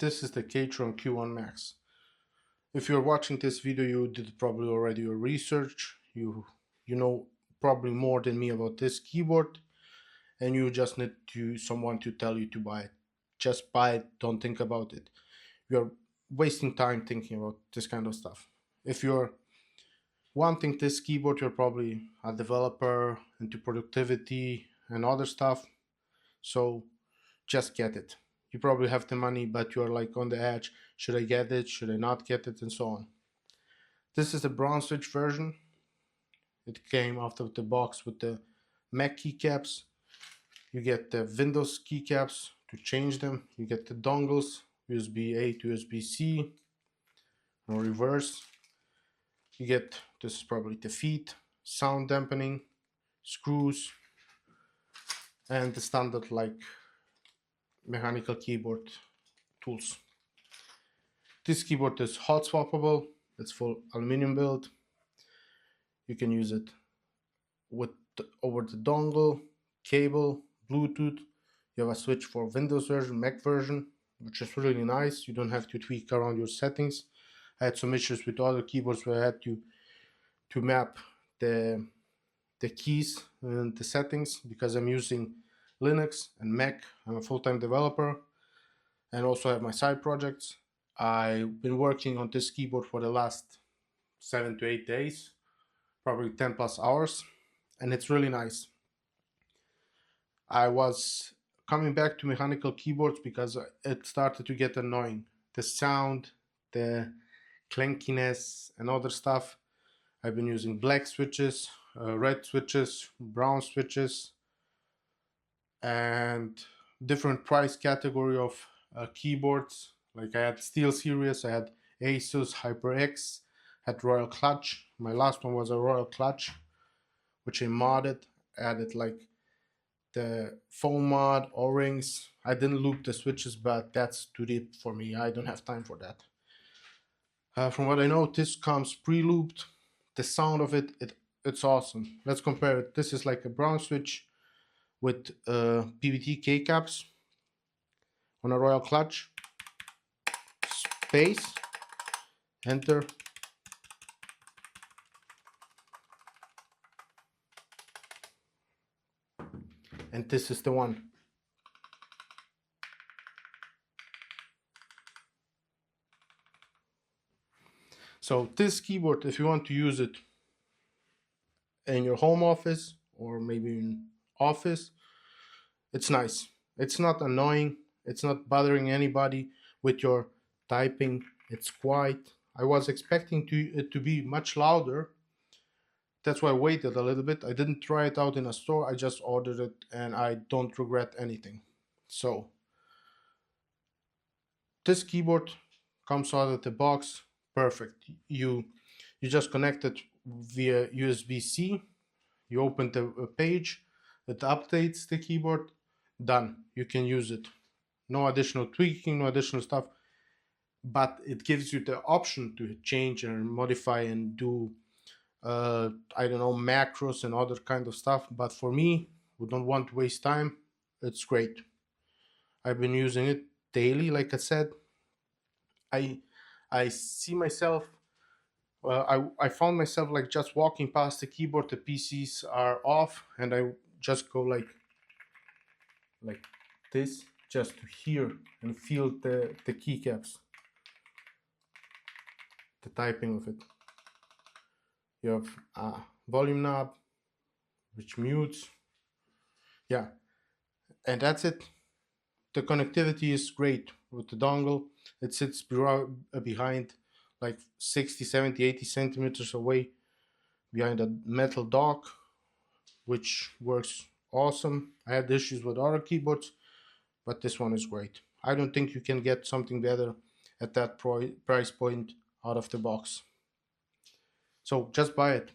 This is the Keychron Q1 Max. If you're watching this video, you did probably already your research. You know probably more than me about this keyboard, and you just need someone to tell you to buy it. Just buy it, don't think about it. You're wasting time thinking about this kind of stuff. If you're wanting this keyboard, you're probably a developer into productivity and other stuff, so just get it. You probably have the money, but you're like on the edge. Should I get it? Should I not get it? And so on. This is the brown switch version. It came out of the box with the Mac keycaps. You get the Windows keycaps to change them. You get the dongles, USB-A to USB-C, or reverse. You get, this is probably the feet, sound dampening, screws, and the standard like mechanical keyboard tools. This keyboard is hot swappable. It's full aluminum build. You can use it over the dongle, cable, Bluetooth. You have a switch for Windows version, Mac version, which is really nice. You don't have to tweak around your settings. I had some issues with other keyboards where I had to map the keys and the settings because I'm using Linux and Mac. I'm a full-time developer and also have my side projects. I've been working on this keyboard for the last 7 to 8 days, probably 10 plus hours, and it's really nice. I was coming back to mechanical keyboards because it started to get annoying. The sound, the clankiness and other stuff. I've been using black switches, red switches, brown switches, and different price category of keyboards. Like I had Steel Series, I had Asus HyperX, had Royal Clutch. My last one was a Royal Clutch, which I modded. I added like the foam mod, O-rings. I didn't loop the switches, but that's too deep for me. I don't have time for that. From what I know, this comes pre-looped. The sound of it's awesome. Let's compare it. This is like a brown switch with PVT keycaps on a Royal Clutch. Space, enter. And this is the one. So this keyboard, if you want to use it in your home office or maybe in office, it's nice. It's not annoying. It's not bothering anybody with your typing. It's quiet. I was expecting it to be much louder. That's why I waited a little bit. I didn't try it out in a store. I just ordered it and I don't regret anything. So this keyboard comes out of the box perfect. You just connect it via USB-C. You open the page, it updates the keyboard, done. You can use it. No additional tweaking, no additional stuff, but it gives you the option to change and modify and do I don't know, macros and other kind of stuff. But for me, who don't want to waste time, it's great. I've been using it daily. Like I said, I see myself, I found myself like just walking past the keyboard, the PCs are off, and I just go like this, just to hear and feel the keycaps, the typing of it. You have a volume knob, which mutes. Yeah, and that's it. The connectivity is great with the dongle. It sits behind like 60, 70, 80 centimeters away behind a metal dock, which works awesome. I had issues with other keyboards, but this one is great. I don't think you can get something better at that price point out of the box. So just buy it.